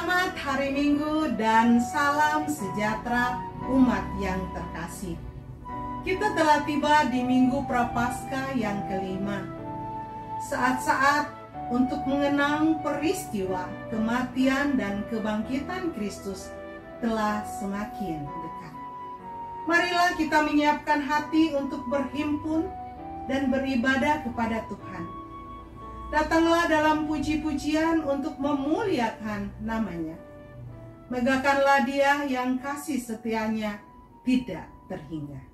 Selamat hari Minggu dan salam sejahtera umat yang terkasih. Kita telah tiba di Minggu Prapaskah yang kelima. Saat-saat untuk mengenang peristiwa kematian dan kebangkitan Kristus telah semakin dekat. Marilah kita menyiapkan hati untuk berhimpun dan beribadah kepada Tuhan. Datanglah dalam puji-pujian untuk memuliakan namanya. Megahkanlah Dia yang kasih setianya tidak terhingga.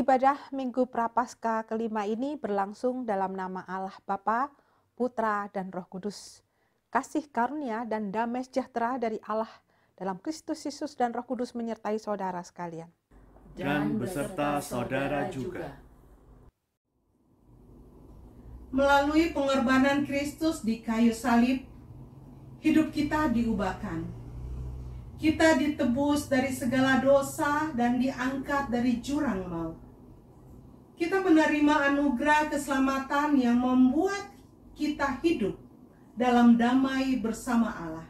Ibadah Minggu Prapaskah kelima ini berlangsung dalam nama Allah Bapa, Putra, dan Roh Kudus. Kasih karunia dan damai sejahtera dari Allah dalam Kristus Yesus dan Roh Kudus menyertai saudara sekalian. Dan beserta saudara juga. Melalui pengorbanan Kristus di kayu salib, hidup kita diubahkan. Kita ditebus dari segala dosa dan diangkat dari jurang maut. Kita menerima anugerah keselamatan yang membuat kita hidup dalam damai bersama Allah.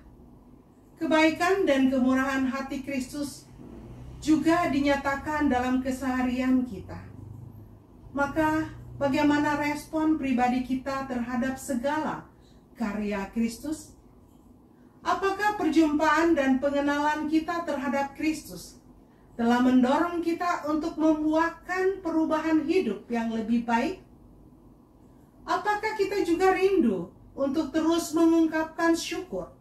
Kebaikan dan kemurahan hati Kristus juga dinyatakan dalam keseharian kita. Maka bagaimana respon pribadi kita terhadap segala karya Kristus? Apakah perjumpaan dan pengenalan kita terhadap Kristus telah mendorong kita untuk membuahkan perubahan hidup yang lebih baik? Apakah kita juga rindu untuk terus mengungkapkan syukur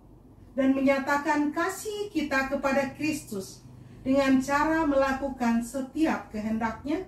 dan menyatakan kasih kita kepada Kristus dengan cara melakukan setiap kehendaknya?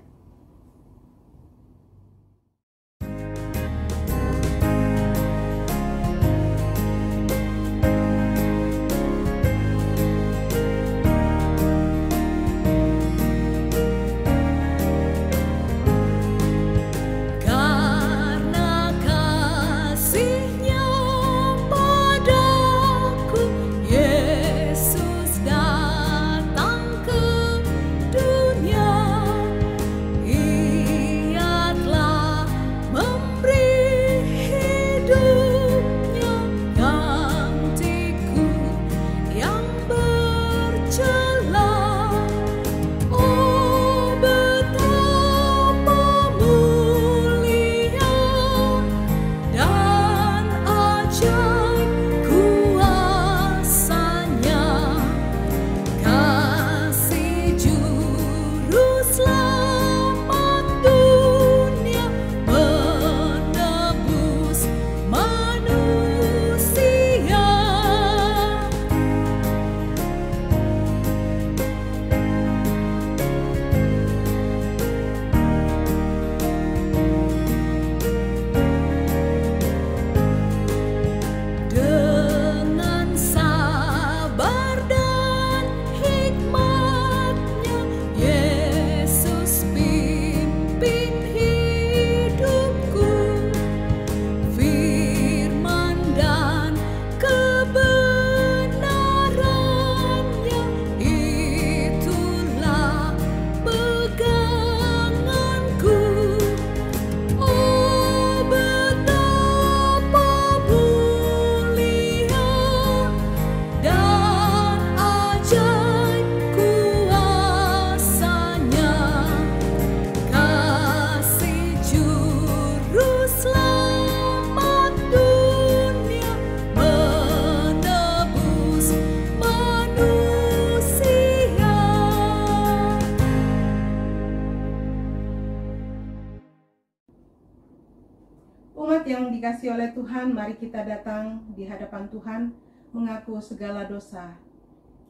Umat yang dikasihi oleh Tuhan, mari kita datang di hadapan Tuhan, mengaku segala dosa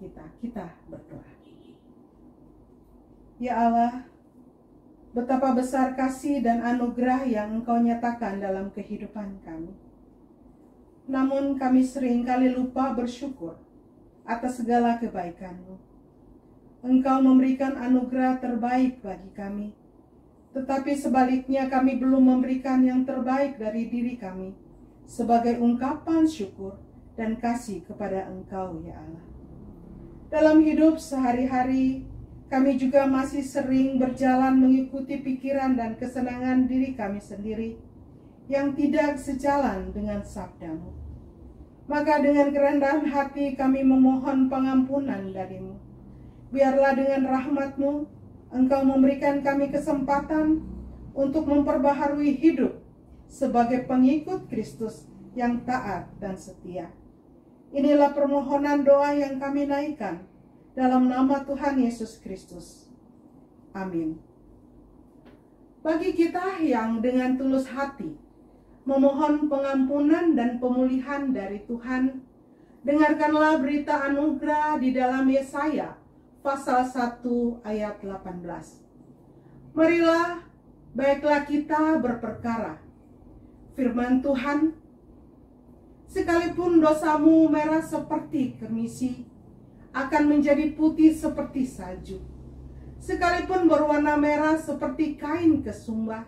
kita. Kita berdoa. Ya Allah, betapa besar kasih dan anugerah yang Engkau nyatakan dalam kehidupan kami. Namun kami seringkali lupa bersyukur atas segala kebaikan-Mu. Engkau memberikan anugerah terbaik bagi kami, tetapi sebaliknya kami belum memberikan yang terbaik dari diri kami sebagai ungkapan syukur dan kasih kepada Engkau, ya Allah. Dalam hidup sehari-hari, kami juga masih sering berjalan mengikuti pikiran dan kesenangan diri kami sendiri yang tidak sejalan dengan sabda-Mu. Maka dengan kerendahan hati kami memohon pengampunan dari-Mu. Biarlah dengan rahmat-Mu, Engkau memberikan kami kesempatan untuk memperbaharui hidup sebagai pengikut Kristus yang taat dan setia. Inilah permohonan doa yang kami naikkan dalam nama Tuhan Yesus Kristus. Amin. Bagi kita yang dengan tulus hati memohon pengampunan dan pemulihan dari Tuhan, dengarkanlah berita anugerah di dalam Yesaya pasal 1 ayat 18. Marilah, baiklah kita berperkara. Firman Tuhan, sekalipun dosamu merah seperti kemisi, akan menjadi putih seperti salju. Sekalipun berwarna merah seperti kain kesumba,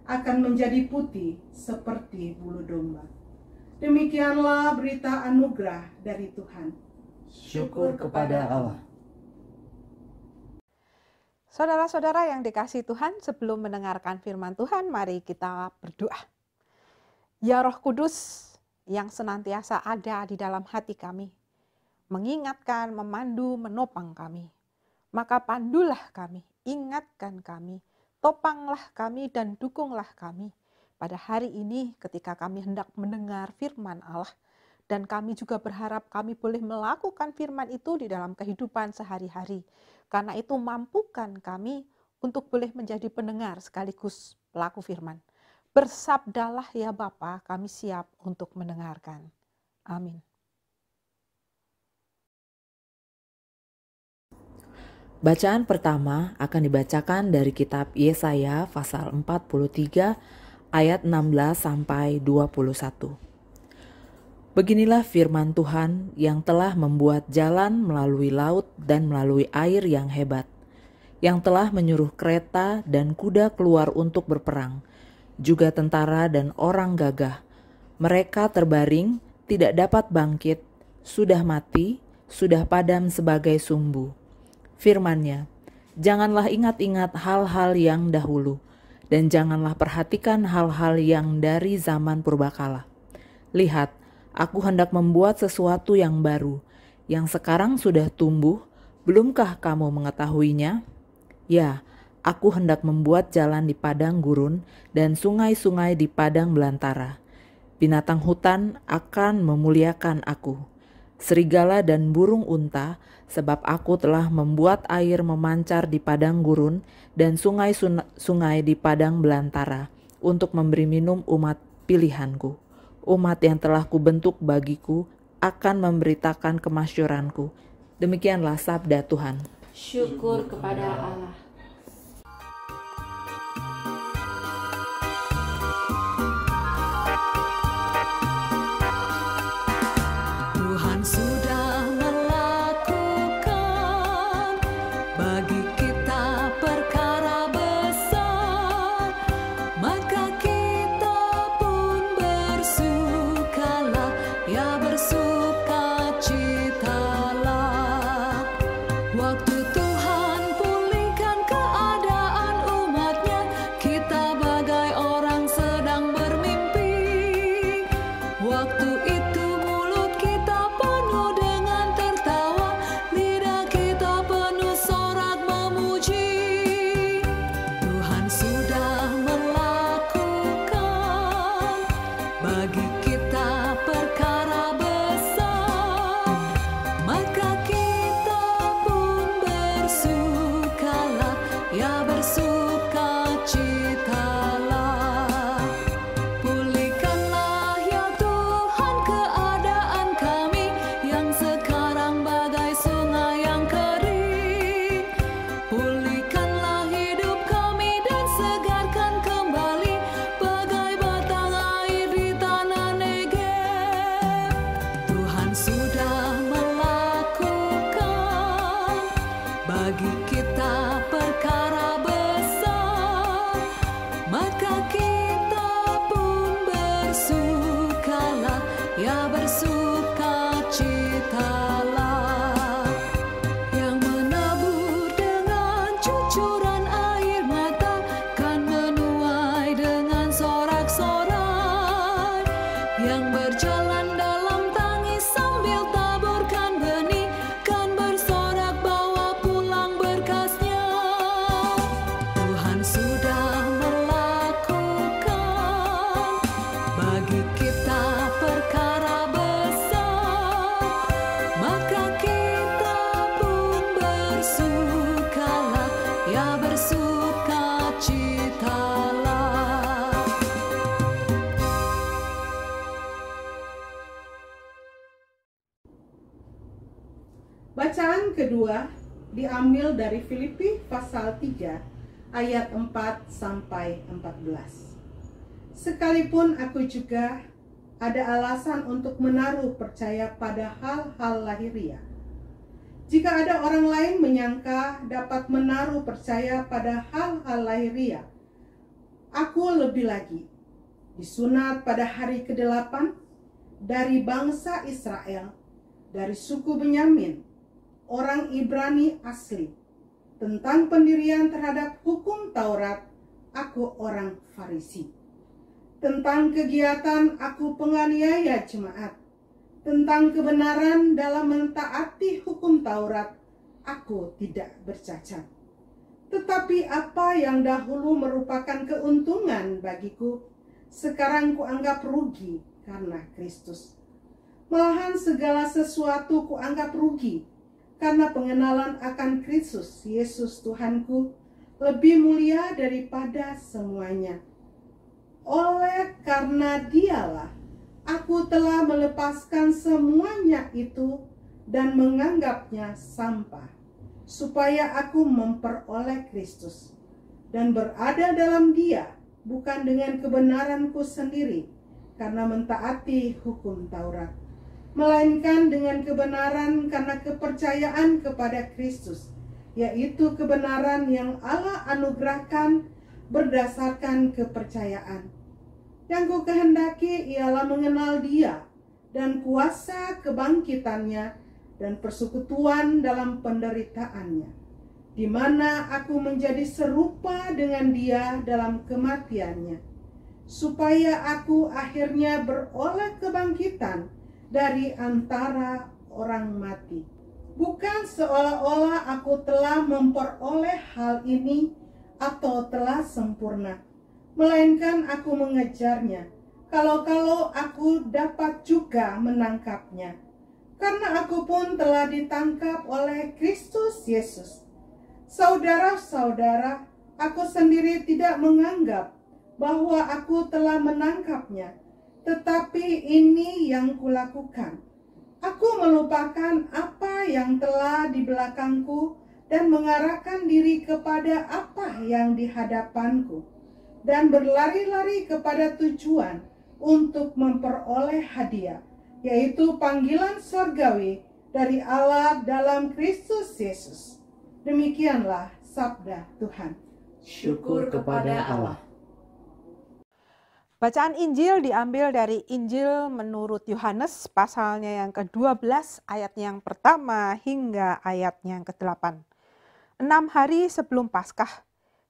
akan menjadi putih seperti bulu domba. Demikianlah berita anugerah dari Tuhan. Syukur kepada Allah. Saudara-saudara yang dikasihi Tuhan, sebelum mendengarkan firman Tuhan, mari kita berdoa. Ya Roh Kudus yang senantiasa ada di dalam hati kami, mengingatkan, memandu, menopang kami. Maka pandulah kami, ingatkan kami, topanglah kami dan dukunglah kami pada hari ini ketika kami hendak mendengar firman Allah. Dan kami juga berharap kami boleh melakukan firman itu di dalam kehidupan sehari-hari. Karena itu mampukan kami untuk boleh menjadi pendengar sekaligus pelaku firman. Bersabdalah ya Bapa, kami siap untuk mendengarkan. Amin. Bacaan pertama akan dibacakan dari kitab Yesaya pasal 43 ayat 16 sampai 21. Beginilah firman Tuhan yang telah membuat jalan melalui laut dan melalui air yang hebat, yang telah menyuruh kereta dan kuda keluar untuk berperang, juga tentara dan orang gagah. Mereka terbaring, tidak dapat bangkit, sudah mati, sudah padam sebagai sumbu. Firman-Nya, janganlah ingat-ingat hal-hal yang dahulu, dan janganlah perhatikan hal-hal yang dari zaman purbakala. Lihat, aku hendak membuat sesuatu yang baru, yang sekarang sudah tumbuh, belumkah kamu mengetahuinya? Ya, aku hendak membuat jalan di padang gurun dan sungai-sungai di padang belantara. Binatang hutan akan memuliakan aku, serigala dan burung unta, sebab aku telah membuat air memancar di padang gurun dan sungai-sungai di padang belantara untuk memberi minum umat pilihanku. Umat yang telah kubentuk bagiku akan memberitakan kemasyuranku. Demikianlah sabda Tuhan. Syukur kepada Allah. Tuhan sudah melakukan bagi kita perkara besar, maka kita pun bersukalah, ya bersukacitalah. Waktu Tuhan pulihkan Bacaan kedua diambil dari Filipi pasal 3 ayat 4 sampai 14. Sekalipun aku juga ada alasan untuk menaruh percaya pada hal-hal lahiriah. Jika ada orang lain menyangka dapat menaruh percaya pada hal-hal lahiriah, aku lebih lagi. Disunat pada hari ke-8 dari bangsa Israel, dari suku Benyamin, orang Ibrani asli. Tentang pendirian terhadap hukum Taurat, aku orang Farisi. Tentang kegiatan, aku penganiaya jemaat. Tentang kebenaran dalam mentaati hukum Taurat, aku tidak bercacat. Tetapi apa yang dahulu merupakan keuntungan bagiku, sekarang kuanggap rugi karena Kristus. Malahan segala sesuatu kuanggap rugi, karena pengenalan akan Kristus Yesus Tuhanku lebih mulia daripada semuanya. Oleh karena Dialah, aku telah melepaskan semuanya itu dan menganggapnya sampah, supaya aku memperoleh Kristus dan berada dalam Dia, bukan dengan kebenaranku sendiri, karena mentaati hukum Taurat, melainkan dengan kebenaran karena kepercayaan kepada Kristus, yaitu kebenaran yang Allah anugerahkan berdasarkan kepercayaan. Yang ku kehendaki ialah mengenal Dia dan kuasa kebangkitannya dan persekutuan dalam penderitaannya, di mana aku menjadi serupa dengan Dia dalam kematiannya, supaya aku akhirnya beroleh kebangkitan dari antara orang mati. Bukan seolah-olah aku telah memperoleh hal ini atau telah sempurna, melainkan aku mengejarnya, kalau-kalau aku dapat juga menangkapnya. Karena aku pun telah ditangkap oleh Kristus Yesus. Saudara-saudara, aku sendiri tidak menganggap bahwa aku telah menangkapnya, tetapi ini yang kulakukan. Aku melupakan apa yang telah di belakangku dan mengarahkan diri kepada apa yang di hadapanku, dan berlari-lari kepada tujuan untuk memperoleh hadiah, yaitu panggilan surgawi dari Allah dalam Kristus Yesus. Demikianlah sabda Tuhan. Syukur kepada Allah. Bacaan Injil diambil dari Injil menurut Yohanes pasalnya yang ke-12 ayat yang pertama hingga ayat yang ke-8. 6 hari sebelum Paskah,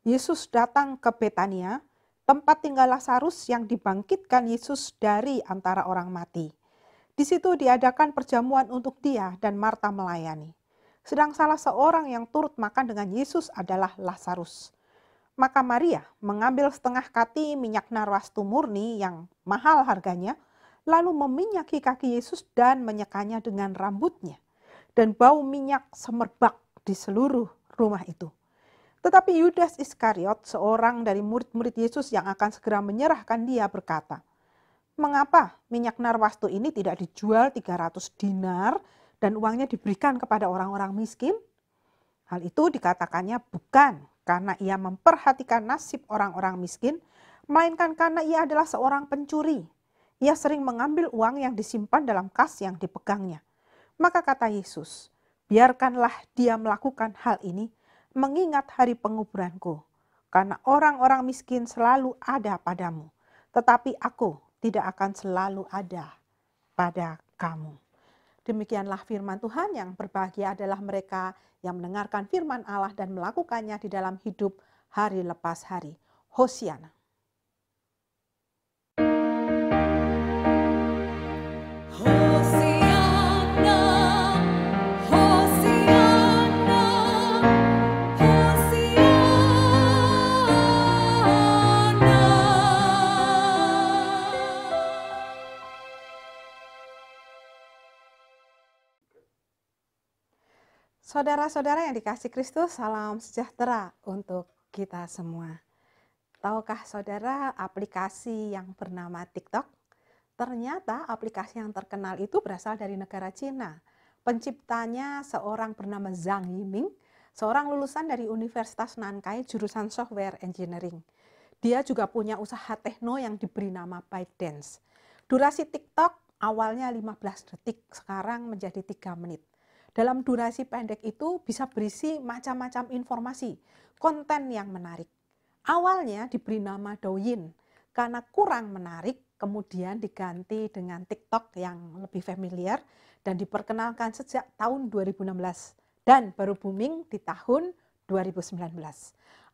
Yesus datang ke Betania, tempat tinggal Lazarus yang dibangkitkan Yesus dari antara orang mati. Di situ diadakan perjamuan untuk dia dan Marta melayani. Sedang salah seorang yang turut makan dengan Yesus adalah Lazarus. Maka Maria mengambil setengah kati minyak narwastu murni yang mahal harganya, lalu meminyaki kaki Yesus dan menyekanya dengan rambutnya. Dan bau minyak semerbak di seluruh rumah itu. Tetapi Yudas Iskariot, seorang dari murid-murid Yesus yang akan segera menyerahkan dia, berkata, "Mengapa minyak narwastu ini tidak dijual 300 dinar dan uangnya diberikan kepada orang-orang miskin?" Hal itu dikatakannya bukan karena ia memperhatikan nasib orang-orang miskin, melainkan karena ia adalah seorang pencuri. Ia sering mengambil uang yang disimpan dalam kas yang dipegangnya. Maka kata Yesus, "Biarkanlah dia melakukan hal ini, mengingat hari penguburanku. Karena orang-orang miskin selalu ada padamu, tetapi aku tidak akan selalu ada pada kamu." Demikianlah firman Tuhan. Yang berbahagia adalah mereka yang mendengarkan firman Allah dan melakukannya di dalam hidup hari lepas hari. Hosiana. Hosiana, Hosiana, Hosiana. Saudara-saudara yang dikasihi Kristus, salam sejahtera untuk kita semua. Tahukah saudara aplikasi yang bernama TikTok? Ternyata aplikasi yang terkenal itu berasal dari negara Cina. Penciptanya seorang bernama Zhang Yiming, seorang lulusan dari Universitas Nankai jurusan Software Engineering. Dia juga punya usaha tekno yang diberi nama ByteDance. Durasi TikTok awalnya 15 detik, sekarang menjadi 3 menit. Dalam durasi pendek itu bisa berisi macam-macam informasi, konten yang menarik. Awalnya diberi nama Douyin, karena kurang menarik, kemudian diganti dengan TikTok yang lebih familiar dan diperkenalkan sejak tahun 2016 dan baru booming di tahun 2019.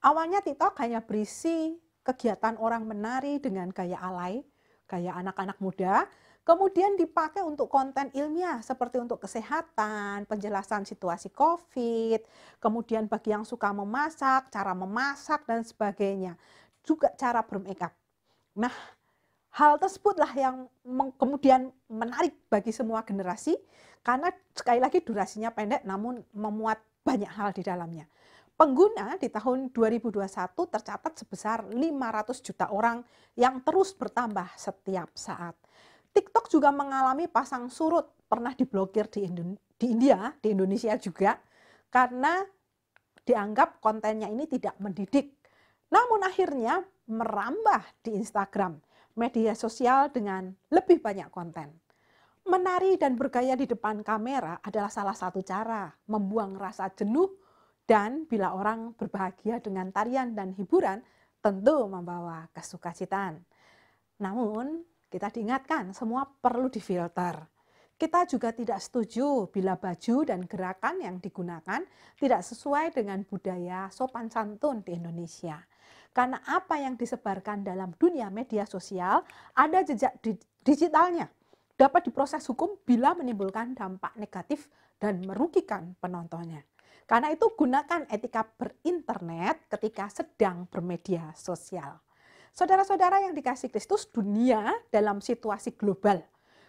Awalnya TikTok hanya berisi kegiatan orang menari dengan gaya alay, gaya anak-anak muda, kemudian dipakai untuk konten ilmiah seperti untuk kesehatan, penjelasan situasi COVID, kemudian bagi yang suka memasak, cara memasak dan sebagainya, juga cara bermakeup. Nah, hal tersebutlah yang kemudian menarik bagi semua generasi karena sekali lagi durasinya pendek namun memuat banyak hal di dalamnya. Pengguna di tahun 2021 tercatat sebesar 500 juta orang yang terus bertambah setiap saat. TikTok juga mengalami pasang surut, pernah diblokir di India, di Indonesia juga, karena dianggap kontennya ini tidak mendidik. Namun akhirnya merambah di Instagram, media sosial dengan lebih banyak konten. Menari dan bergaya di depan kamera adalah salah satu cara membuang rasa jenuh dan bila orang berbahagia dengan tarian dan hiburan tentu membawa kesukacitaan. Namun kita diingatkan semua perlu difilter. Kita juga tidak setuju bila baju dan gerakan yang digunakan tidak sesuai dengan budaya sopan santun di Indonesia. Karena apa yang disebarkan dalam dunia media sosial ada jejak digitalnya, dapat diproses hukum bila menimbulkan dampak negatif dan merugikan penontonnya. Karena itu gunakan etika berinternet ketika sedang bermedia sosial. Saudara-saudara yang dikasihi Kristus, dunia dalam situasi global.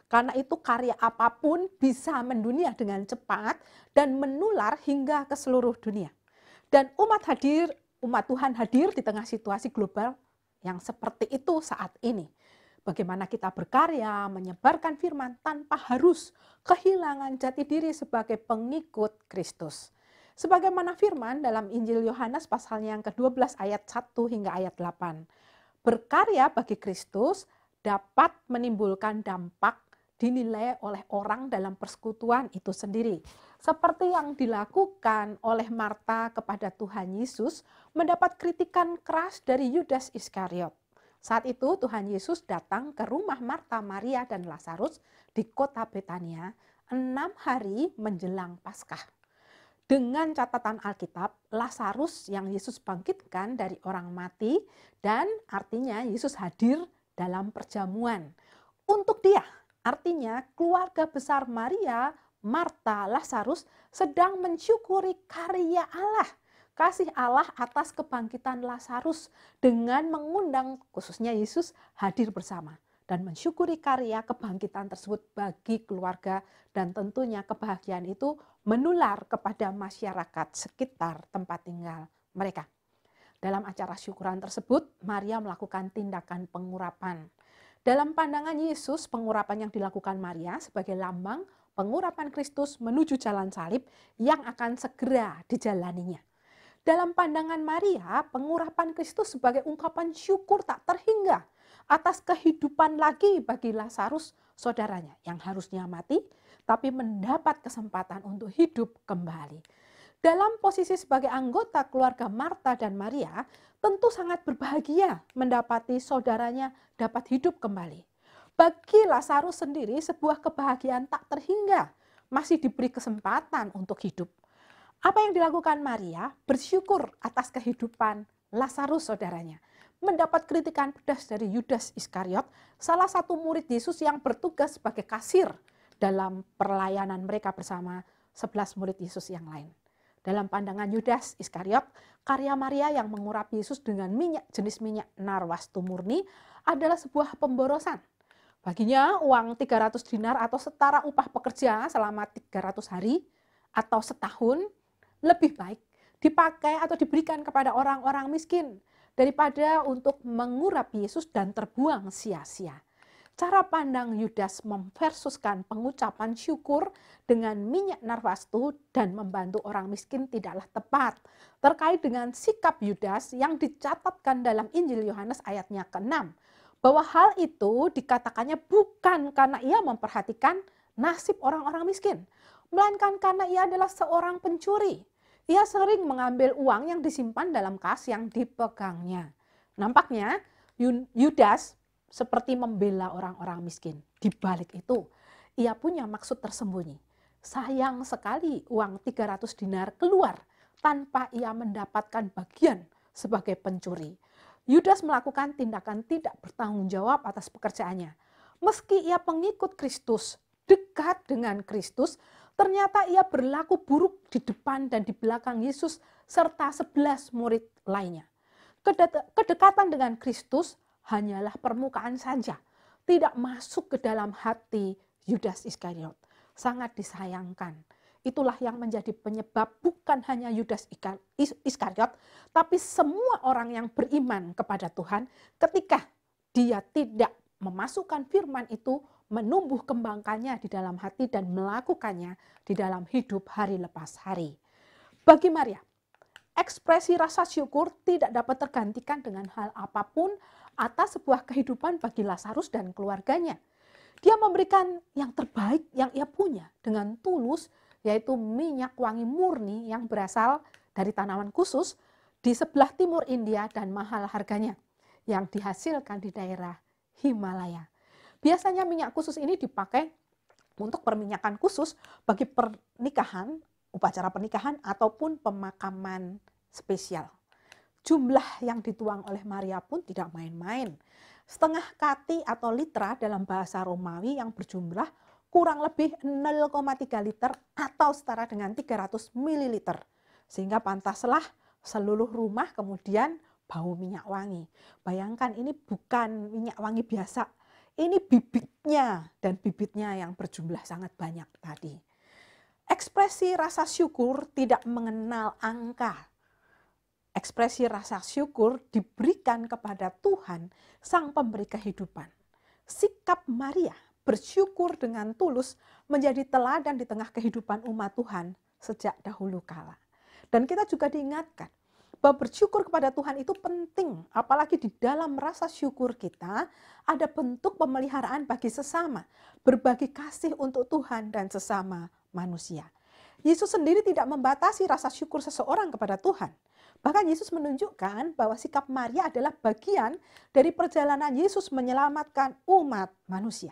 Karena itu karya apapun bisa mendunia dengan cepat dan menular hingga ke seluruh dunia. Dan umat Tuhan hadir di tengah situasi global yang seperti itu saat ini. Bagaimana kita berkarya, menyebarkan firman tanpa harus kehilangan jati diri sebagai pengikut Kristus. Sebagaimana firman dalam Injil Yohanes pasalnya yang ke-12 ayat 1 hingga ayat 8. Berkarya bagi Kristus dapat menimbulkan dampak dinilai oleh orang dalam persekutuan itu sendiri. Seperti yang dilakukan oleh Marta kepada Tuhan Yesus mendapat kritikan keras dari Yudas Iskariot. Saat itu Tuhan Yesus datang ke rumah Marta, Maria, dan Lazarus di kota Betania 6 hari menjelang Paskah. Dengan catatan Alkitab, Lazarus yang Yesus bangkitkan dari orang mati dan artinya Yesus hadir dalam perjamuan. Untuk dia, artinya keluarga besar Maria, Marta, Lazarus sedang mensyukuri karya Allah. Kasih Allah atas kebangkitan Lazarus dengan mengundang khususnya Yesus hadir bersama. Dan mensyukuri karya kebangkitan tersebut bagi keluarga dan tentunya kebahagiaan itu menular kepada masyarakat sekitar tempat tinggal mereka. Dalam acara syukuran tersebut, Maria melakukan tindakan pengurapan. Dalam pandangan Yesus, pengurapan yang dilakukan Maria sebagai lambang pengurapan Kristus menuju jalan salib yang akan segera dijalaninya. Dalam pandangan Maria, pengurapan Kristus sebagai ungkapan syukur tak terhingga atas kehidupan lagi bagi Lazarus, saudaranya yang harusnya mati, tapi mendapat kesempatan untuk hidup kembali. Dalam posisi sebagai anggota keluarga Marta dan Maria, tentu sangat berbahagia mendapati saudaranya dapat hidup kembali. Bagi Lazarus sendiri sebuah kebahagiaan tak terhingga, masih diberi kesempatan untuk hidup. Apa yang dilakukan Maria? Bersyukur atas kehidupan Lazarus saudaranya. Mendapat kritikan pedas dari Yudas Iskariot, salah satu murid Yesus yang bertugas sebagai kasir dalam pelayanan mereka bersama 11 murid Yesus yang lain. Dalam pandangan Yudas Iskariot, karya Maria yang mengurap Yesus dengan minyak jenis minyak narwastu murni adalah sebuah pemborosan. Baginya uang 300 dinar atau setara upah pekerja selama 300 hari atau setahun lebih baik dipakai atau diberikan kepada orang-orang miskin daripada untuk mengurap Yesus dan terbuang sia-sia. Cara pandang Yudas memversuskan pengucapan syukur dengan minyak narwastu dan membantu orang miskin tidaklah tepat. Terkait dengan sikap Yudas yang dicatatkan dalam Injil Yohanes ayatnya ke-6. Bahwa hal itu dikatakannya bukan karena ia memperhatikan nasib orang-orang miskin. Melainkan karena ia adalah seorang pencuri. Ia sering mengambil uang yang disimpan dalam kas yang dipegangnya. Nampaknya Yudas seperti membela orang-orang miskin. Di balik itu, ia punya maksud tersembunyi. Sayang sekali uang 300 dinar keluar tanpa ia mendapatkan bagian sebagai pencuri. Yudas melakukan tindakan tidak bertanggung jawab atas pekerjaannya. Meski ia pengikut Kristus, dekat dengan Kristus, ternyata ia berlaku buruk di depan dan di belakang Yesus serta 11 murid lainnya. Kedekatan dengan Kristus hanyalah permukaan saja, tidak masuk ke dalam hati Yudas Iskariot. Sangat disayangkan. Itulah yang menjadi penyebab bukan hanya Yudas Iskariot, tapi semua orang yang beriman kepada Tuhan ketika dia tidak memasukkan firman itu, menumbuh kembangkannya di dalam hati dan melakukannya di dalam hidup hari lepas hari. Bagi Maria, ekspresi rasa syukur tidak dapat tergantikan dengan hal apapun atas sebuah kehidupan bagi Lazarus dan keluarganya. Dia memberikan yang terbaik yang ia punya dengan tulus, yaitu minyak wangi murni yang berasal dari tanaman khusus di sebelah timur India dan mahal harganya, yang dihasilkan di daerah Himalaya. Biasanya minyak khusus ini dipakai untuk perminyakan khusus bagi pernikahan, upacara pernikahan ataupun pemakaman spesial. Jumlah yang dituang oleh Maria pun tidak main-main. Setengah kati atau litra dalam bahasa Romawi yang berjumlah kurang lebih 0,3 liter atau setara dengan 300 ml. Sehingga pantaslah seluruh rumah kemudian bau minyak wangi. Bayangkan ini bukan minyak wangi biasa. Ini bibitnya dan bibitnya yang berjumlah sangat banyak tadi. Ekspresi rasa syukur tidak mengenal angka. Ekspresi rasa syukur diberikan kepada Tuhan, Sang Pemberi kehidupan. Sikap Maria bersyukur dengan tulus menjadi teladan di tengah kehidupan umat Tuhan sejak dahulu kala. Dan kita juga diingatkan bahwa bersyukur kepada Tuhan itu penting, apalagi di dalam rasa syukur kita ada bentuk pemeliharaan bagi sesama, berbagi kasih untuk Tuhan dan sesama manusia. Yesus sendiri tidak membatasi rasa syukur seseorang kepada Tuhan. Bahkan Yesus menunjukkan bahwa sikap Maria adalah bagian dari perjalanan Yesus menyelamatkan umat manusia.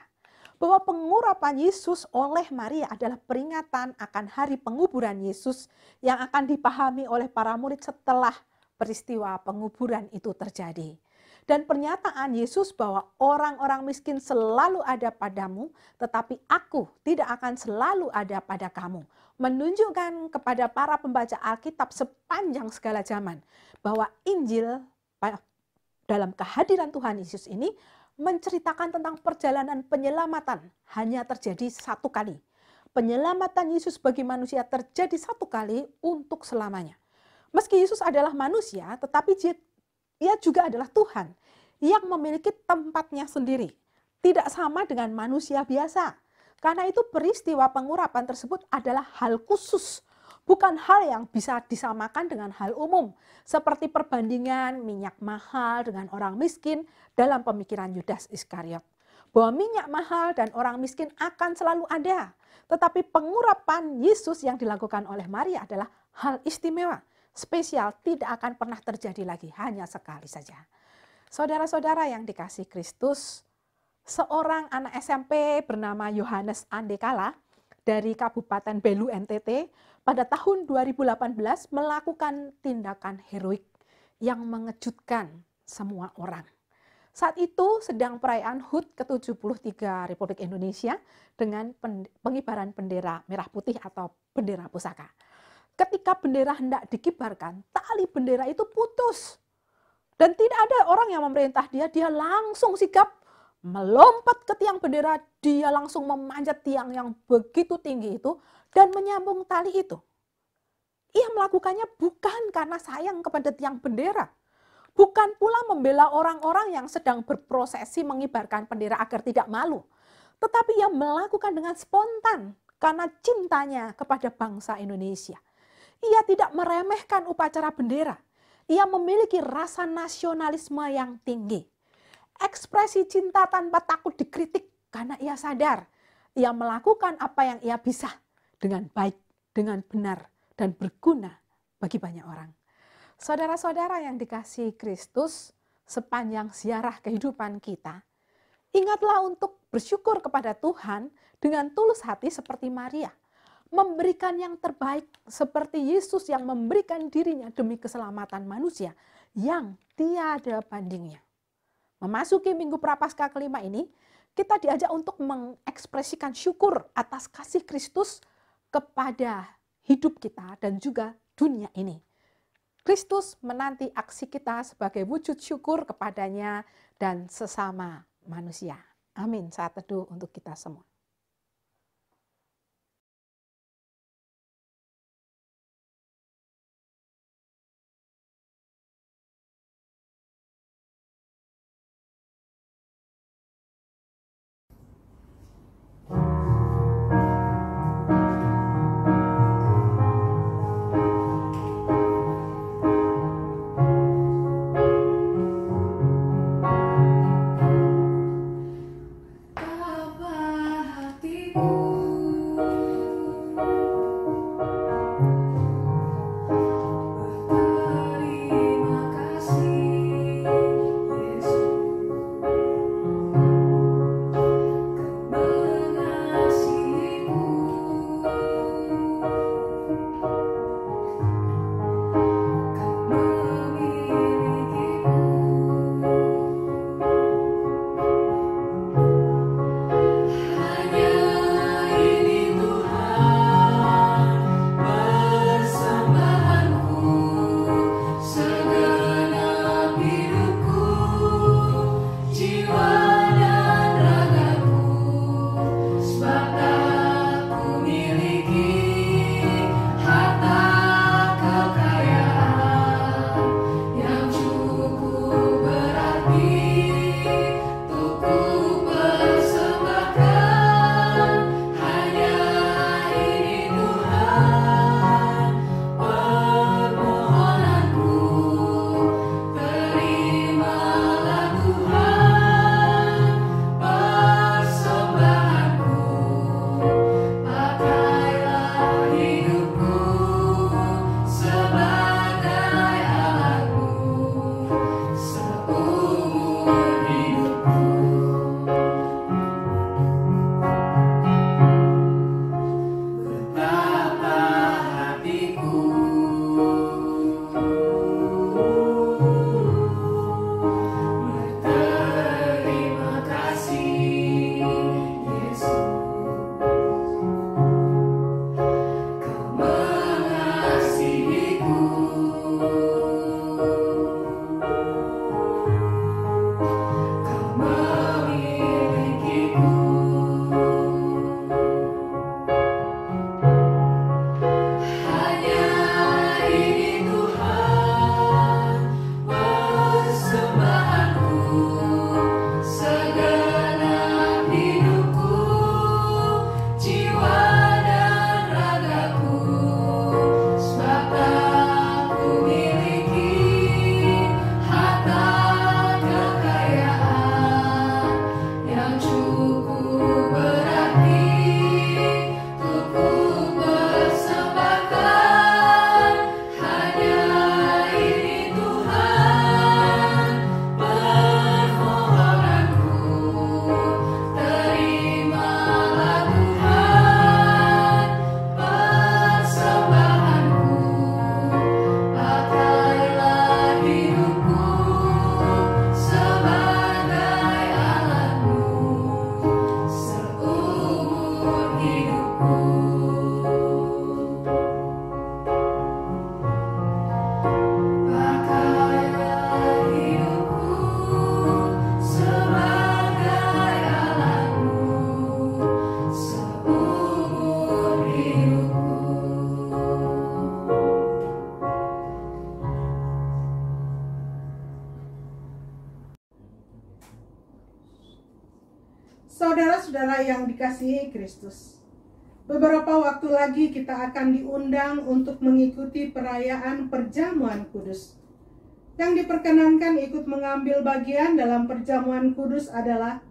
Bahwa pengurapan Yesus oleh Maria adalah peringatan akan hari penguburan Yesus yang akan dipahami oleh para murid setelah peristiwa penguburan itu terjadi. Dan pernyataan Yesus bahwa orang-orang miskin selalu ada padamu, tetapi aku tidak akan selalu ada pada kamu. Menunjukkan kepada para pembaca Alkitab sepanjang segala zaman bahwa Injil dalam kehadiran Tuhan Yesus ini menceritakan tentang perjalanan penyelamatan hanya terjadi satu kali. Penyelamatan Yesus bagi manusia terjadi satu kali untuk selamanya. Meski Yesus adalah manusia, tetapi ia juga adalah Tuhan yang memiliki tempatnya sendiri. Tidak sama dengan manusia biasa. Karena itu peristiwa pengurapan tersebut adalah hal khusus. Bukan hal yang bisa disamakan dengan hal umum. Seperti perbandingan minyak mahal dengan orang miskin dalam pemikiran Yudas Iskariot. Bahwa minyak mahal dan orang miskin akan selalu ada. Tetapi pengurapan Yesus yang dilakukan oleh Maria adalah hal istimewa. Spesial, tidak akan pernah terjadi lagi, hanya sekali saja. Saudara-saudara yang dikasihi Kristus, seorang anak SMP bernama Yohanes Andekala dari Kabupaten Belu NTT pada tahun 2018 melakukan tindakan heroik yang mengejutkan semua orang. Saat itu sedang perayaan HUT ke-73 Republik Indonesia dengan pengibaran bendera merah putih atau bendera pusaka. Ketika bendera hendak dikibarkan, tali bendera itu putus. Dan tidak ada orang yang memerintah dia langsung sigap melompat ke tiang bendera, dia langsung memanjat tiang yang begitu tinggi itu dan menyambung tali itu. Ia melakukannya bukan karena sayang kepada tiang bendera, Bukan pula membela orang-orang yang sedang berprosesi mengibarkan bendera agar tidak malu. Tetapi ia melakukan dengan spontan karena cintanya kepada bangsa Indonesia. Ia tidak meremehkan upacara bendera. Ia memiliki rasa nasionalisme yang tinggi. Ekspresi cinta tanpa takut dikritik karena ia sadar ia melakukan apa yang ia bisa dengan baik, dengan benar, dan berguna bagi banyak orang. Saudara-saudara yang dikasihi Kristus, sepanjang ziarah kehidupan kita, ingatlah untuk bersyukur kepada Tuhan dengan tulus hati seperti Maria. Memberikan yang terbaik seperti Yesus yang memberikan dirinya demi keselamatan manusia yang tiada bandingnya. Memasuki Minggu Prapaskah kelima ini, kita diajak untuk mengekspresikan syukur atas kasih Kristus kepada hidup kita dan juga dunia ini. Kristus menanti aksi kita sebagai wujud syukur kepadanya dan sesama manusia. Amin. Saat teduh untuk kita semua. Bapa Saudara-saudara yang dikasihi Kristus, beberapa waktu lagi kita akan diundang untuk mengikuti perayaan Perjamuan Kudus. Yang diperkenankan ikut mengambil bagian dalam Perjamuan Kudus adalah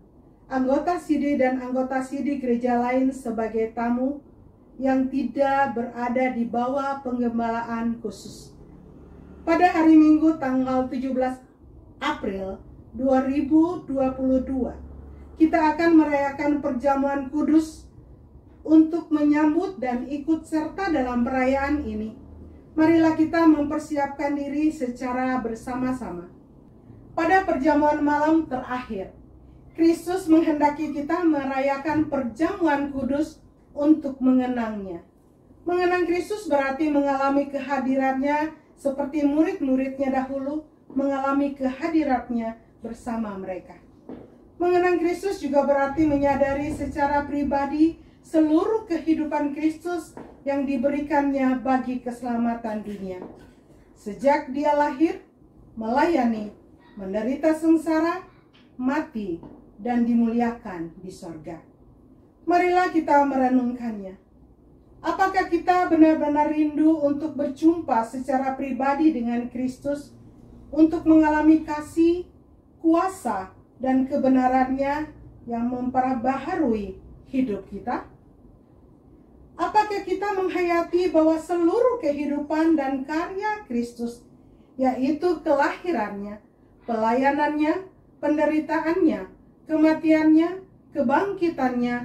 anggota sidi dan anggota sidi gereja lain sebagai tamu yang tidak berada di bawah penggembalaan khusus. Pada hari Minggu tanggal 17 April 2022, kita akan merayakan Perjamuan Kudus. Untuk menyambut dan ikut serta dalam perayaan ini, marilah kita mempersiapkan diri secara bersama-sama. Pada perjamuan malam terakhir, Kristus menghendaki kita merayakan Perjamuan Kudus untuk mengenangnya. Mengenang Kristus berarti mengalami kehadirannya seperti murid-muridnya dahulu mengalami kehadirannya bersama mereka. Mengenang Kristus juga berarti menyadari secara pribadi seluruh kehidupan Kristus yang diberikannya bagi keselamatan dunia. Sejak dia lahir, melayani, menderita sengsara, mati, dan dimuliakan di sorga. Marilah kita merenungkannya. Apakah kita benar-benar rindu untuk berjumpa secara pribadi dengan Kristus, untuk mengalami kasih, kuasa, dan kebenarannya yang memperbaharui hidup kita? Apakah kita menghayati bahwa seluruh kehidupan dan karya Kristus, yaitu kelahirannya, pelayanannya, penderitaannya, kematiannya, kebangkitannya,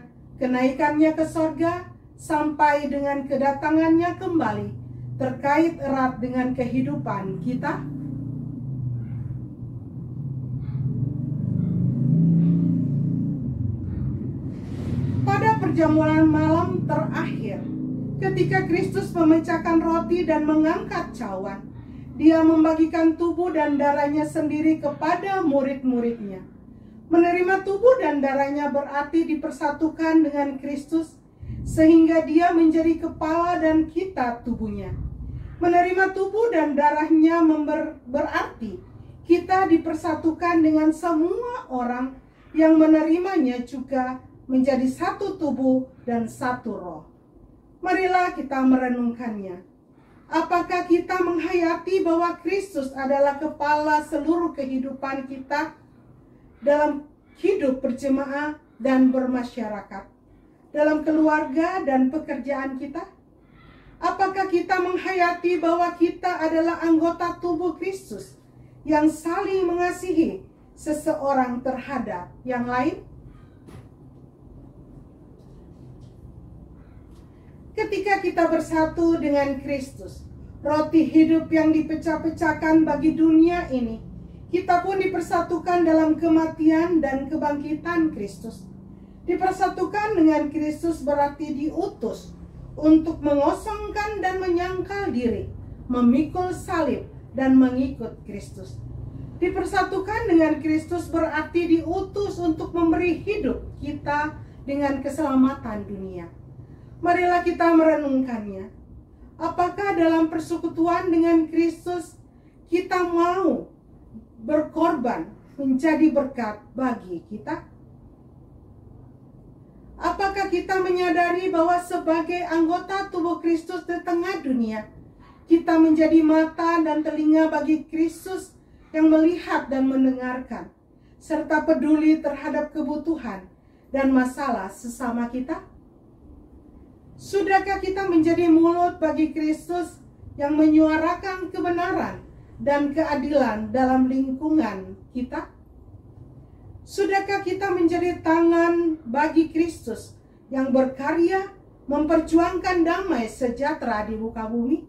kenaikannya ke sorga, sampai dengan kedatangannya kembali, terkait erat dengan kehidupan kita? Pada perjamuan malam terakhir, ketika Kristus memecahkan roti dan mengangkat cawan, dia membagikan tubuh dan darahnya sendiri kepada murid-muridnya. Menerima tubuh dan darahnya berarti dipersatukan dengan Kristus, sehingga dia menjadi kepala dan kita tubuhnya. Menerima tubuh dan darahnya berarti kita dipersatukan dengan semua orang yang menerimanya juga menjadi satu tubuh dan satu roh. Marilah kita merenungkannya. Apakah kita menghayati bahwa Kristus adalah kepala seluruh kehidupan kita dalam hidup berjemaah dan bermasyarakat, dalam keluarga dan pekerjaan kita? Apakah kita menghayati bahwa kita adalah anggota tubuh Kristus yang saling mengasihi seseorang terhadap yang lain? Ketika kita bersatu dengan Kristus, roti hidup yang dipecah-pecahkan bagi dunia ini, kita pun dipersatukan dalam kematian dan kebangkitan Kristus. Dipersatukan dengan Kristus berarti diutus untuk mengosongkan dan menyangkal diri, memikul salib dan mengikut Kristus. Dipersatukan dengan Kristus berarti diutus untuk memberi hidup kita dengan keselamatan dunia. Marilah kita merenungkannya. Apakah dalam persekutuan dengan Kristus kita mau berkorban menjadi berkat bagi kita? Apakah kita menyadari bahwa sebagai anggota tubuh Kristus di tengah dunia, kita menjadi mata dan telinga bagi Kristus yang melihat dan mendengarkan, serta peduli terhadap kebutuhan dan masalah sesama kita? Sudahkah kita menjadi mulut bagi Kristus yang menyuarakan kebenaran dan keadilan dalam lingkungan kita? Sudahkah kita menjadi tangan bagi Kristus yang berkarya memperjuangkan damai sejahtera di muka bumi?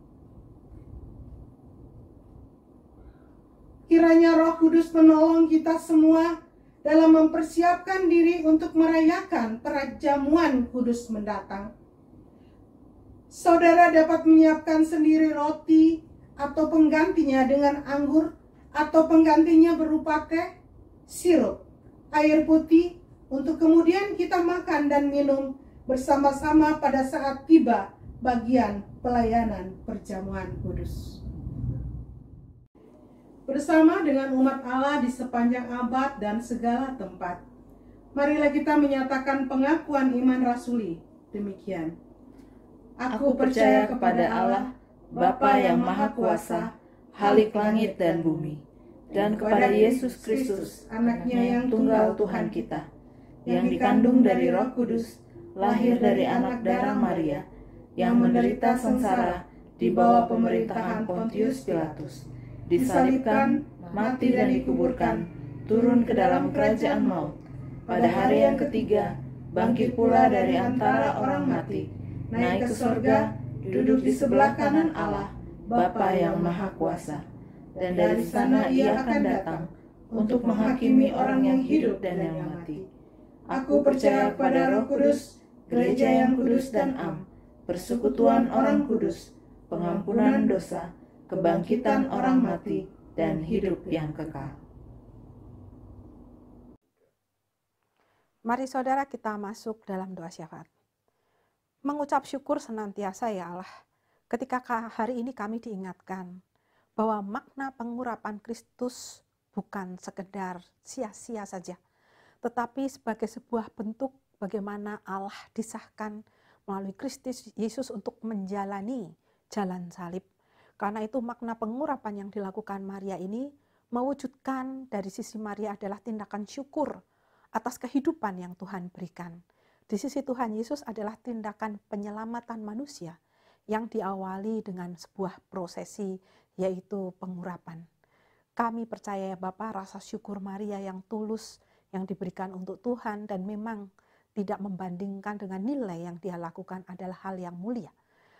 Kiranya Roh Kudus menolong kita semua dalam mempersiapkan diri untuk merayakan Perjamuan Kudus mendatang. Saudara dapat menyiapkan sendiri roti atau penggantinya dengan anggur, atau penggantinya berupa teh, sirup, air putih, untuk kemudian kita makan dan minum bersama-sama pada saat tiba bagian pelayanan Perjamuan Kudus. Bersama dengan umat Allah di sepanjang abad dan segala tempat, Marilah kita menyatakan pengakuan iman rasuli. Demikian. Aku percaya kepada Allah, Bapa yang Maha Kuasa, Khalik langit dan bumi, dan kepada Yesus Kristus, Anaknya yang tunggal Tuhan kita, yang dikandung dari Roh Kudus, lahir dari anak darah Maria, yang menderita sengsara di bawah pemerintahan Pontius Pilatus, disalibkan, mati dan dikuburkan, turun ke dalam kerajaan maut. Pada hari yang ketiga, bangkit pula dari antara orang mati, naik ke sorga, duduk di sebelah kanan Allah, Bapa yang Maha Kuasa. Dan dari sana ia akan datang untuk menghakimi orang yang hidup dan yang mati. Aku percaya pada Roh Kudus, gereja yang kudus dan am, persekutuan orang kudus, pengampunan dosa, kebangkitan orang mati, dan hidup yang kekal. Mari saudara kita masuk dalam doa syafaat. Mengucap syukur senantiasa ya Allah, ketika hari ini kami diingatkan bahwa makna pengurapan Kristus bukan sekedar sia-sia saja, tetapi sebagai sebuah bentuk bagaimana Allah disahkan melalui Kristus Yesus untuk menjalani jalan salib. Karena itu makna pengurapan yang dilakukan Maria ini mewujudkan dari sisi Maria adalah tindakan syukur atas kehidupan yang Tuhan berikan. Di sisi Tuhan Yesus adalah tindakan penyelamatan manusia yang diawali dengan sebuah prosesi, yaitu pengurapan. Kami percaya ya Bapa, rasa syukur Maria yang tulus yang diberikan untuk Tuhan dan memang tidak membandingkan dengan nilai yang dia lakukan adalah hal yang mulia.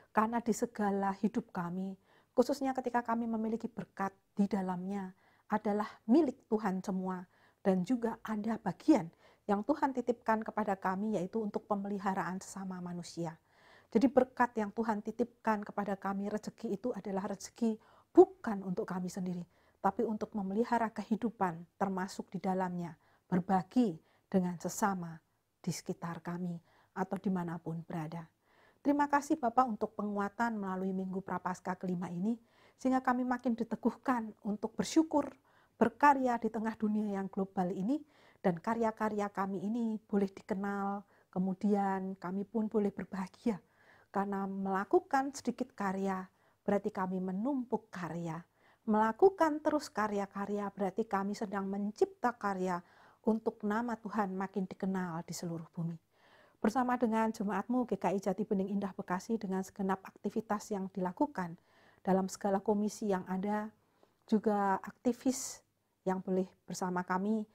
Karena di segala hidup kami, khususnya ketika kami memiliki berkat di dalamnya, adalah milik Tuhan semua. Dan juga ada bagian yang Tuhan titipkan kepada kami, yaitu untuk pemeliharaan sesama manusia. Jadi berkat yang Tuhan titipkan kepada kami, rezeki itu adalah rezeki bukan untuk kami sendiri, tapi untuk memelihara kehidupan termasuk di dalamnya, berbagi dengan sesama di sekitar kami atau dimanapun berada. Terima kasih Bapak untuk penguatan melalui Minggu Prapaskah kelima ini, sehingga kami makin diteguhkan untuk bersyukur, berkarya di tengah dunia yang global ini, dan karya-karya kami ini boleh dikenal, kemudian kami pun boleh berbahagia. Karena melakukan sedikit karya, berarti kami menumpuk karya. Melakukan terus karya-karya, berarti kami sedang mencipta karya untuk nama Tuhan makin dikenal di seluruh bumi. Bersama dengan Jemaatmu GKI Jati Bening Indah Bekasi dengan segenap aktivitas yang dilakukan dalam segala komisi yang ada, juga aktivis yang boleh bersama kami,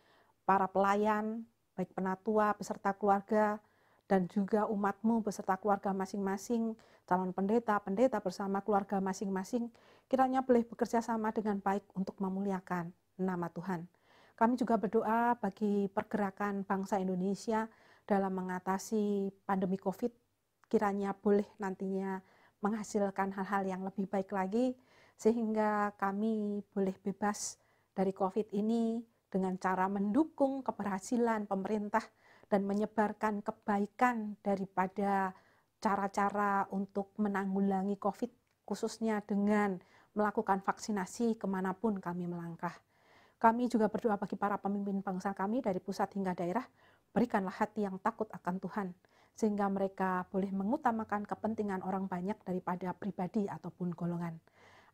para pelayan, baik penatua beserta keluarga, dan juga umatmu beserta keluarga masing-masing, calon pendeta bersama keluarga masing-masing, kiranya boleh bekerja sama dengan baik untuk memuliakan nama Tuhan. Kami juga berdoa bagi pergerakan bangsa Indonesia dalam mengatasi pandemi COVID, kiranya boleh nantinya menghasilkan hal-hal yang lebih baik lagi, sehingga kami boleh bebas dari COVID ini dengan cara mendukung keberhasilan pemerintah dan menyebarkan kebaikan daripada cara-cara untuk menanggulangi COVID, khususnya dengan melakukan vaksinasi kemanapun kami melangkah. Kami juga berdoa bagi para pemimpin bangsa kami dari pusat hingga daerah, berikanlah hati yang takut akan Tuhan, sehingga mereka boleh mengutamakan kepentingan orang banyak daripada pribadi ataupun golongan.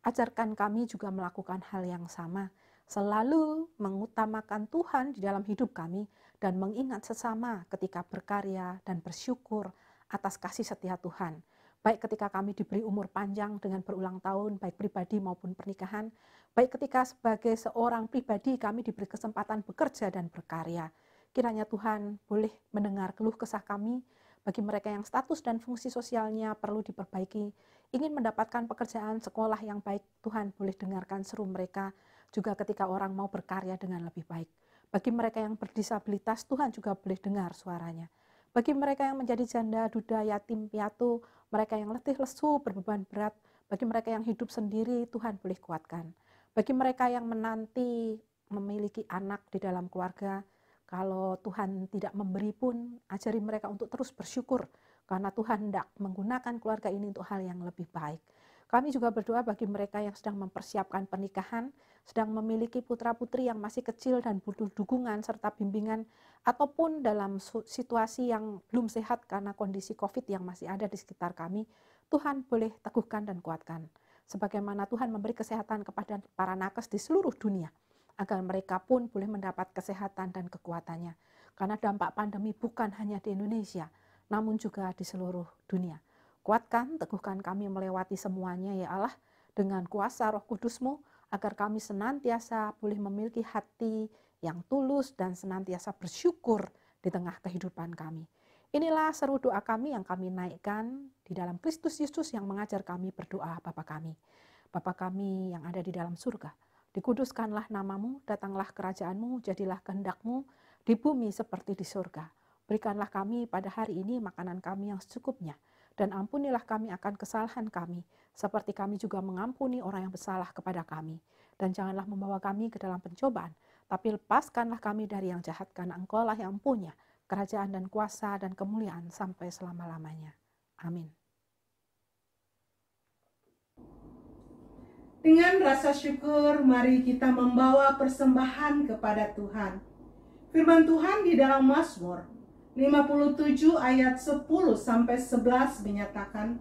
Ajarkan kami juga melakukan hal yang sama, selalu mengutamakan Tuhan di dalam hidup kami dan mengingat sesama ketika berkarya dan bersyukur atas kasih setia Tuhan. Baik ketika kami diberi umur panjang dengan berulang tahun, baik pribadi maupun pernikahan, baik ketika sebagai seorang pribadi kami diberi kesempatan bekerja dan berkarya. Kiranya Tuhan boleh mendengar keluh kesah kami, bagi mereka yang status dan fungsi sosialnya perlu diperbaiki, ingin mendapatkan pekerjaan sekolah yang baik, Tuhan boleh dengarkan seru mereka, juga ketika orang mau berkarya dengan lebih baik. Bagi mereka yang berdisabilitas, Tuhan juga boleh dengar suaranya. Bagi mereka yang menjadi janda, duda, yatim, piatu, mereka yang letih, lesu, berbeban berat, bagi mereka yang hidup sendiri, Tuhan boleh kuatkan. Bagi mereka yang menanti memiliki anak di dalam keluarga, kalau Tuhan tidak memberi pun, ajari mereka untuk terus bersyukur, karena Tuhan hendak menggunakan keluarga ini untuk hal yang lebih baik. Kami juga berdoa bagi mereka yang sedang mempersiapkan pernikahan, sedang memiliki putra-putri yang masih kecil dan butuh dukungan serta bimbingan, ataupun dalam situasi yang belum sehat karena kondisi COVID yang masih ada di sekitar kami. Tuhan boleh teguhkan dan kuatkan. Sebagaimana Tuhan memberi kesehatan kepada para nakes di seluruh dunia, agar mereka pun boleh mendapat kesehatan dan kekuatannya. Karena dampak pandemi bukan hanya di Indonesia, namun juga di seluruh dunia. Kuatkan, teguhkan kami melewati semuanya ya Allah, dengan kuasa Roh Kudus-Mu, agar kami senantiasa boleh memiliki hati yang tulus dan senantiasa bersyukur di tengah kehidupan kami. Inilah seru doa kami yang kami naikkan di dalam Kristus Yesus yang mengajar kami berdoa Bapa kami. Bapa kami yang ada di dalam surga, dikuduskanlah namamu, datanglah kerajaan-Mu, jadilah kehendak-Mu di bumi seperti di surga. Berikanlah kami pada hari ini makanan kami yang secukupnya, dan ampunilah kami akan kesalahan kami, seperti kami juga mengampuni orang yang bersalah kepada kami. Dan janganlah membawa kami ke dalam pencobaan, tapi lepaskanlah kami dari yang jahat, karena Engkau-lah yang punya kerajaan dan kuasa dan kemuliaan sampai selama-lamanya. Amin. Dengan rasa syukur, mari kita membawa persembahan kepada Tuhan. Firman Tuhan di dalam Mazmur 57 ayat 10-11 menyatakan,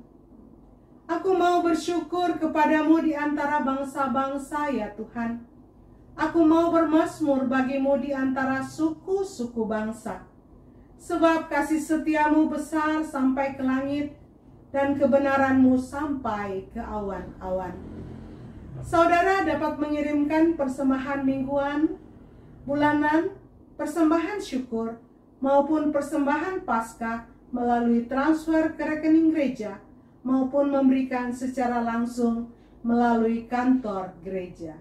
Aku mau bersyukur kepadamu di antara bangsa-bangsa ya Tuhan. Aku mau bermazmur bagimu di antara suku-suku bangsa. Sebab kasih setiamu besar sampai ke langit, dan kebenaranmu sampai ke awan-awan. Saudara dapat mengirimkan persembahan mingguan, bulanan, persembahan syukur, maupun persembahan Paskah melalui transfer ke rekening gereja, maupun memberikan secara langsung melalui kantor gereja.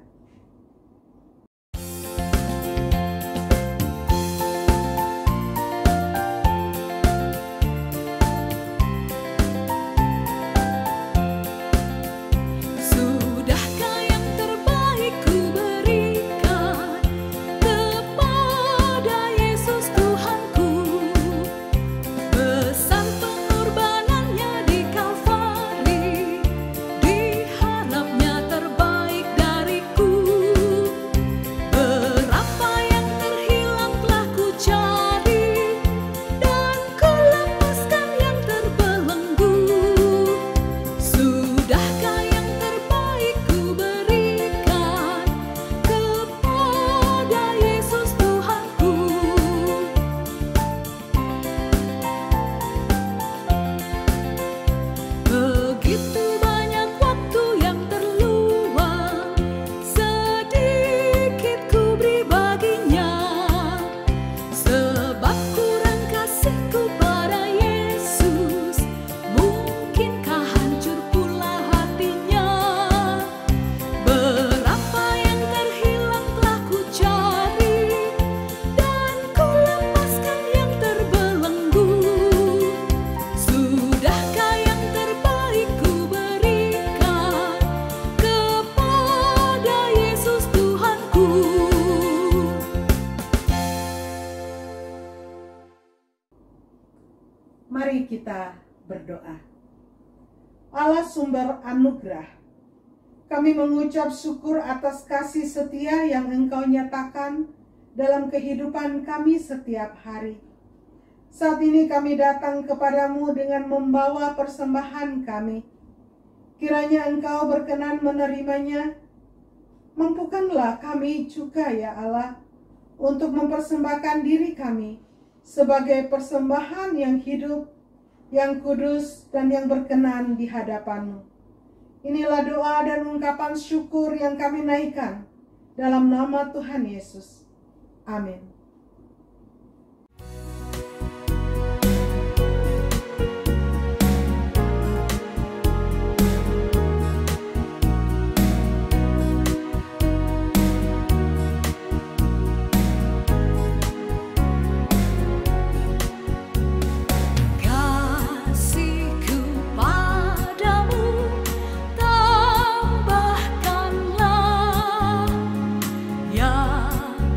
Mari kita berdoa. Allah sumber anugerah, kami mengucap syukur atas kasih setia yang Engkau nyatakan dalam kehidupan kami setiap hari. Saat ini kami datang kepadamu dengan membawa persembahan kami. Kiranya Engkau berkenan menerimanya. Mampukanlah kami juga ya Allah, untuk mempersembahkan diri kami sebagai persembahan yang hidup, yang kudus, dan yang berkenan di hadapan-Mu. Inilah doa dan ungkapan syukur yang kami naikkan dalam nama Tuhan Yesus. Amin.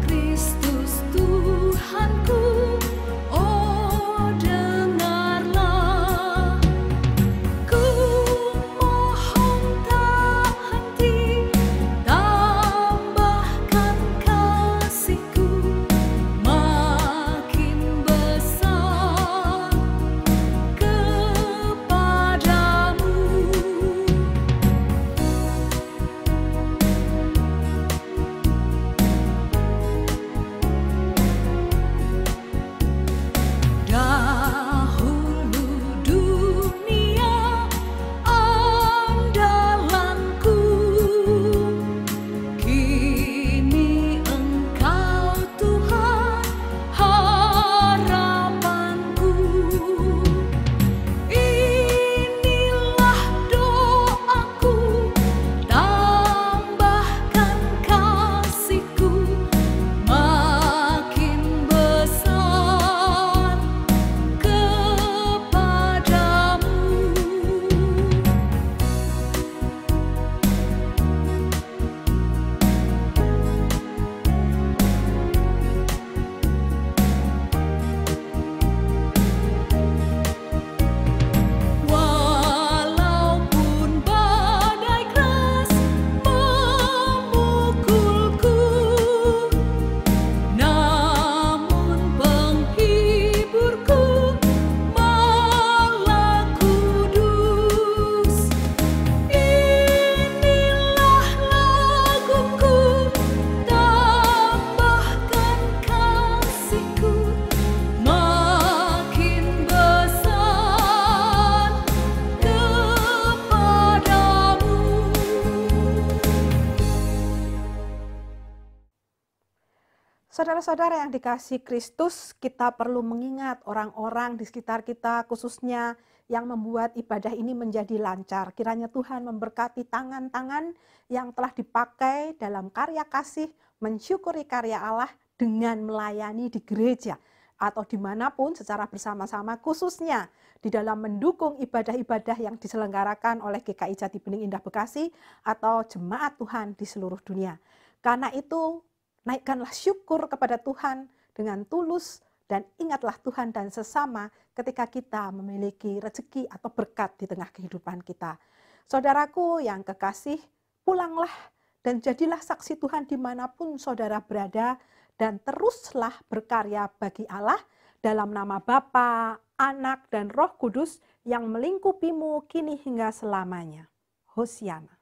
Kristus Saudara-saudara yang dikasihi Kristus, kita perlu mengingat orang-orang di sekitar kita, khususnya yang membuat ibadah ini menjadi lancar. Kiranya Tuhan memberkati tangan-tangan yang telah dipakai dalam karya kasih, mensyukuri karya Allah dengan melayani di gereja atau dimanapun secara bersama-sama, khususnya di dalam mendukung ibadah-ibadah yang diselenggarakan oleh GKI Jati Bening Indah Bekasi atau jemaat Tuhan di seluruh dunia. Karena itu, naikkanlah syukur kepada Tuhan dengan tulus dan ingatlah Tuhan dan sesama ketika kita memiliki rezeki atau berkat di tengah kehidupan kita. Saudaraku yang kekasih, pulanglah dan jadilah saksi Tuhan dimanapun saudara berada dan teruslah berkarya bagi Allah dalam nama Bapa, Anak, dan Roh Kudus yang melingkupimu kini hingga selamanya. Hosiana.